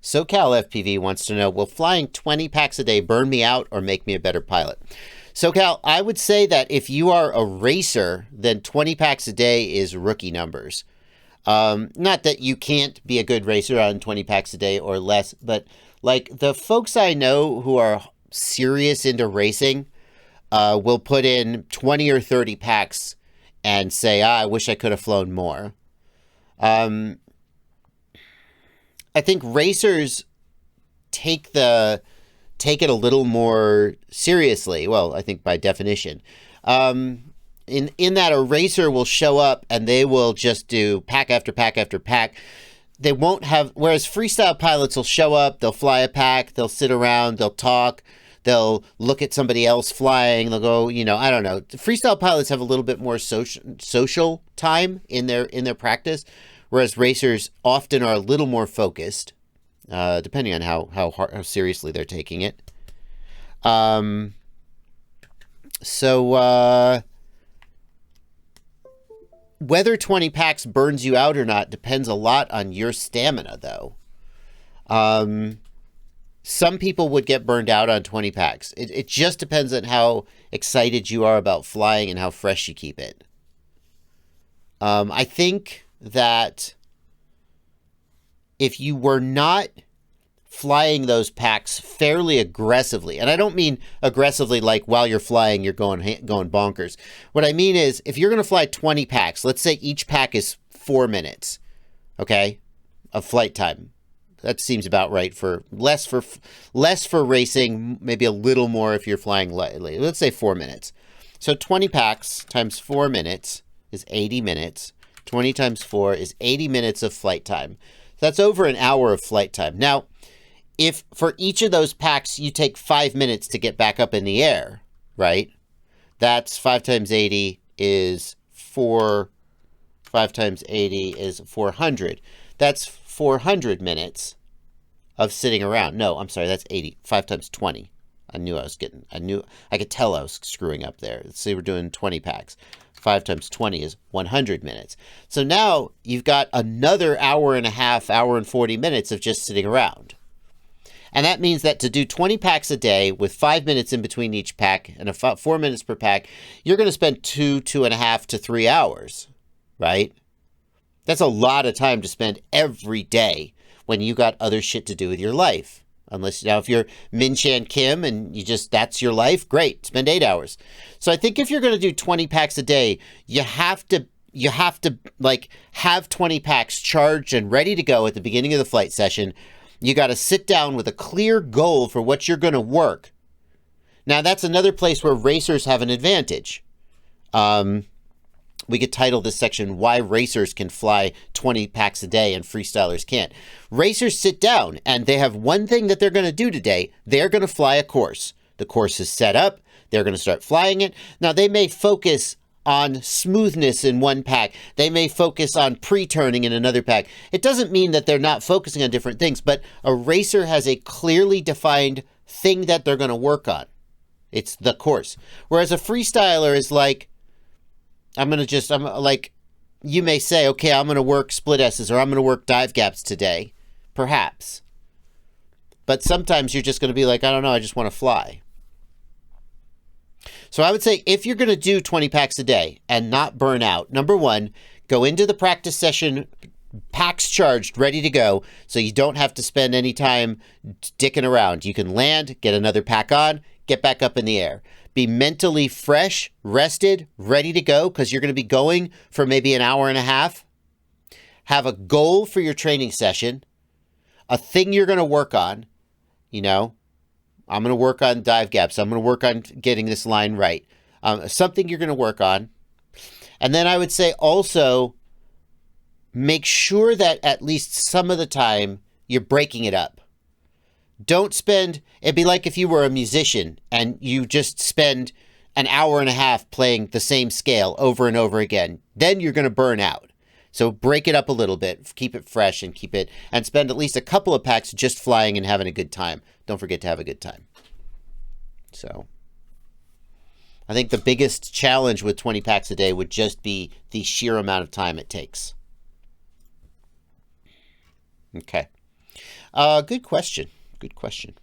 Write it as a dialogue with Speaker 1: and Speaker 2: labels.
Speaker 1: SoCal FPV wants to know, will flying 20 packs a day burn me out or make me a better pilot? SoCal, I would say that if you are a racer, then 20 packs a day is rookie numbers. Not that you can't be a good racer on 20 packs a day or less, but like the folks I know who are serious into racing will put in 20 or 30 packs and say, I wish I could have flown more. I think racers take it a little more seriously. Well, I think by definition. In that a racer will show up and they will just do pack after pack after pack. They won't have, whereas freestyle pilots will show up, they'll fly a pack, they'll sit around, they'll talk, they'll look at somebody else flying, they'll go, I don't know. Freestyle pilots have a little bit more social time in their practice, whereas racers often are a little more focused, depending on how seriously they're taking it. Whether 20 packs burns you out or not depends a lot on your stamina, though. Some people would get burned out on 20 packs. It just depends on how excited you are about flying and how fresh you keep it. I think that if you were not flying those packs fairly aggressively, and I don't mean aggressively like while you're flying you're going bonkers. What I mean is if you're going to fly 20 packs, let's say each pack is 4 minutes, okay, of flight time. That seems about right for less for racing, maybe a little more if you're flying lightly. Let's say 4 minutes. So 20 packs times 4 minutes is 80 minutes. 20 times 4 is 80 minutes of flight time. That's over an hour of flight time. Now, if for each of those packs you take 5 minutes to get back up in the air, right? That's 5 times 80 is 4. 5 times 80 is 400. That's 400 minutes of sitting around. No, I'm sorry, that's 80. 5 times 20. I could tell I was screwing up there. Let's say we're doing 20 packs. 5 times 20 is 100 minutes. So now you've got another hour and a half, hour and 40 minutes of just sitting around. And that means that to do 20 packs a day with 5 minutes in between each pack and 4 minutes per pack, you're going to spend 2.5 to 3 hours, right? That's a lot of time to spend every day when you got other shit to do with your life. Unless, if you're Min Chan Kim and that's your life, great, spend 8 hours. So I think if you're going to do 20 packs a day, you have to have 20 packs charged and ready to go at the beginning of the flight session. You got to sit down with a clear goal for what you're going to work. Now, that's another place where racers have an advantage. We could title this section, Why Racers Can Fly 20 Packs a Day and Freestylers Can't. Racers sit down and they have one thing that they're going to do today. They're going to fly a course. The course is set up. They're going to start flying it. Now, they may focus on smoothness in one pack. They may focus on pre-turning in another pack. It doesn't mean that they're not focusing on different things, but a racer has a clearly defined thing that they're going to work on. It's the course. Whereas a freestyler is like, you may say, okay, I'm going to work split S's or I'm going to work dive gaps today, perhaps. But sometimes you're just going to be like, I don't know, I just want to fly. So I would say if you're going to do 20 packs a day and not burn out, number one, go into the practice session, packs charged, ready to go, so you don't have to spend any time dicking around. You can land, get another pack on, get back up in the air. Be mentally fresh, rested, ready to go, because you're going to be going for maybe an hour and a half. Have a goal for your training session, a thing you're going to work on, I'm going to work on dive gaps. I'm going to work on getting this line right. Something you're going to work on. And then I would say also make sure that at least some of the time you're breaking it up. It'd be like if you were a musician and you just spend an hour and a half playing the same scale over and over again. Then you're going to burn out. So break it up a little bit, keep it fresh and spend at least a couple of packs just flying and having a good time. Don't forget to have a good time. So I think the biggest challenge with 20 packs a day would just be the sheer amount of time it takes. Okay. Good question. Good question.